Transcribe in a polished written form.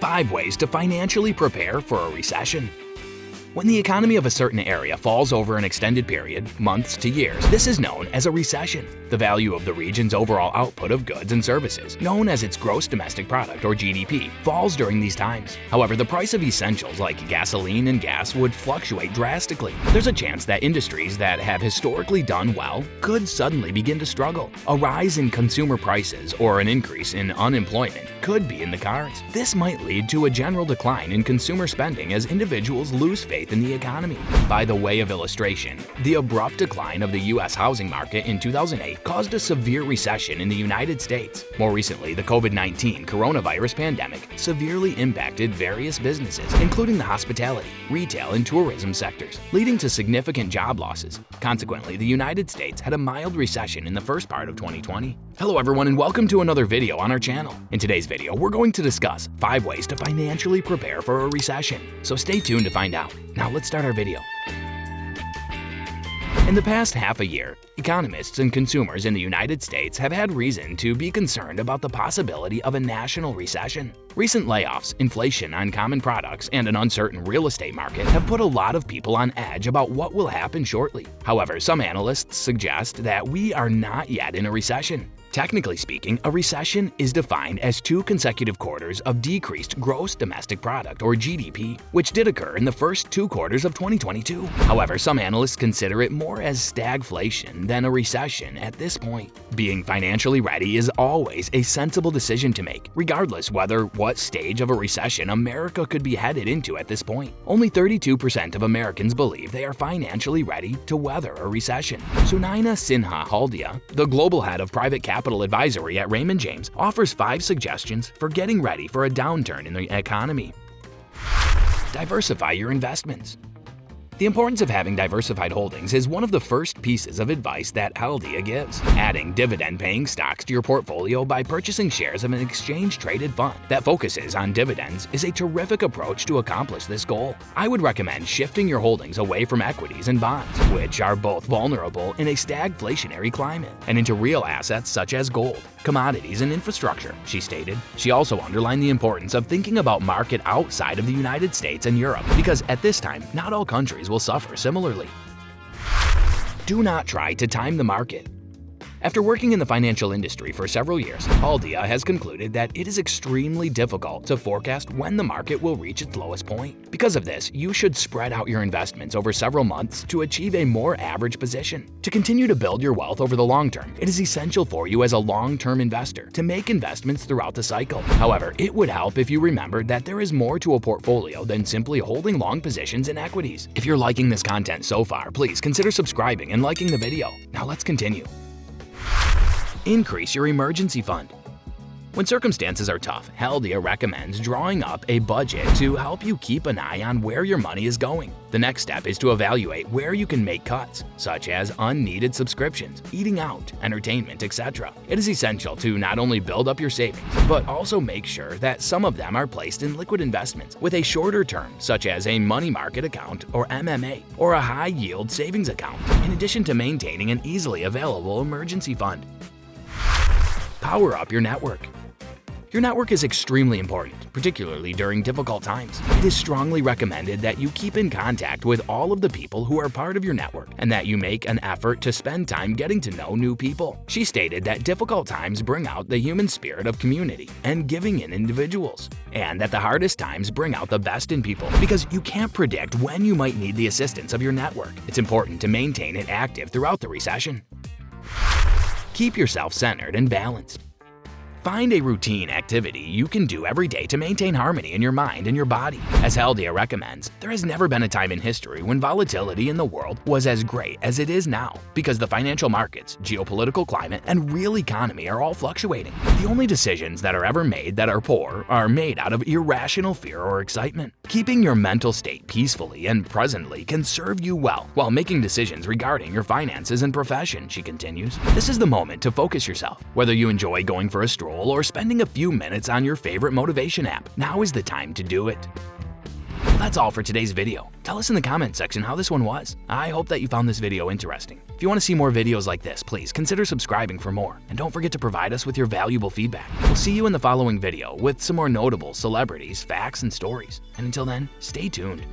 5 ways to financially prepare for a recession. When the economy of a certain area falls over an extended period, months to years, this is known as a recession. The value of the region's overall output of goods and services, known as its gross domestic product or GDP, falls during these times. However, the price of essentials like gasoline and gas would fluctuate drastically. There's a chance that industries that have historically done well could suddenly begin to struggle. A rise in consumer prices or an increase in unemployment could be in the cards. This might lead to a general decline in consumer spending as individuals lose faith in the economy. By the way of illustration, the abrupt decline of the U.S. housing market in 2008 caused a severe recession in the United States. More recently, the COVID-19 coronavirus pandemic severely impacted various businesses, including the hospitality, retail, and tourism sectors, leading to significant job losses. Consequently, the United States had a mild recession in the first part of 2020. Hello everyone and welcome to another video on our channel. In today's video, we're going to discuss 5 ways to financially prepare for a recession. So stay tuned to find out. Now let's start our video. In the past half a year, economists and consumers in the United States have had reason to be concerned about the possibility of a national recession. Recent layoffs, inflation on common products, and an uncertain real estate market have put a lot of people on edge about what will happen shortly. However, some analysts suggest that we are not yet in a recession. Technically speaking, a recession is defined as 2 consecutive quarters of decreased gross domestic product or GDP, which did occur in the first 2 quarters of 2022. However, some analysts consider it more as stagflation than a recession at this point. Being financially ready is always a sensible decision to make, regardless what stage of a recession America could be headed into at this point. Only 32% of Americans believe they are financially ready to weather a recession. Sunaina Sinha Haldia, the global head of private capital advisory at Raymond James, offers 5 suggestions for getting ready for a downturn in the economy. Diversify your investments. The importance of having diversified holdings is one of the first pieces of advice that Haldia gives. Adding dividend-paying stocks to your portfolio by purchasing shares of an exchange-traded fund that focuses on dividends is a terrific approach to accomplish this goal. I would recommend shifting your holdings away from equities and bonds, which are both vulnerable in a stagflationary climate, and into real assets such as gold, commodities, and infrastructure, she stated. She also underlined the importance of thinking about market outside of the United States and Europe, because at this time, not all countries will suffer similarly. Do not try to time the market. After working in the financial industry for several years, Haldia has concluded that it is extremely difficult to forecast when the market will reach its lowest point. Because of this, you should spread out your investments over several months to achieve a more average position. To continue to build your wealth over the long term, it is essential for you as a long-term investor to make investments throughout the cycle. However, it would help if you remembered that there is more to a portfolio than simply holding long positions in equities. If you're liking this content so far, please consider subscribing and liking the video. Now let's continue. Increase your emergency fund. When circumstances are tough, Haldia recommends drawing up a budget to help you keep an eye on where your money is going. The next step is to evaluate where you can make cuts, such as unneeded subscriptions, eating out, entertainment, etc. It is essential to not only build up your savings, but also make sure that some of them are placed in liquid investments with a shorter term, such as a money market account or MMA, or a high-yield savings account, in addition to maintaining an easily available emergency fund. Power up your network. Your network is extremely important, particularly during difficult times. It is strongly recommended that you keep in contact with all of the people who are part of your network and that you make an effort to spend time getting to know new people. She stated that difficult times bring out the human spirit of community and giving in individuals, and that the hardest times bring out the best in people because you can't predict when you might need the assistance of your network. It's important to maintain it active throughout the recession. Keep yourself centered and balanced. Find a routine activity you can do every day to maintain harmony in your mind and your body. As Haldia recommends, there has never been a time in history when volatility in the world was as great as it is now, because the financial markets, geopolitical climate, and real economy are all fluctuating. The only decisions that are ever made that are poor are made out of irrational fear or excitement. Keeping your mental state peacefully and presently can serve you well while making decisions regarding your finances and profession, she continues. This is the moment to focus yourself. Whether you enjoy going for a stroll or spending a few minutes on your favorite motivation app, now is the time to do it. that's all for today's video. Tell us in the comment section how this one was. I hope that you found this video interesting. If you want to see more videos like this, please consider subscribing for more. And don't forget to provide us with your valuable feedback. We'll see you in the following video with some more notable celebrities, facts, and stories. And until then, stay tuned.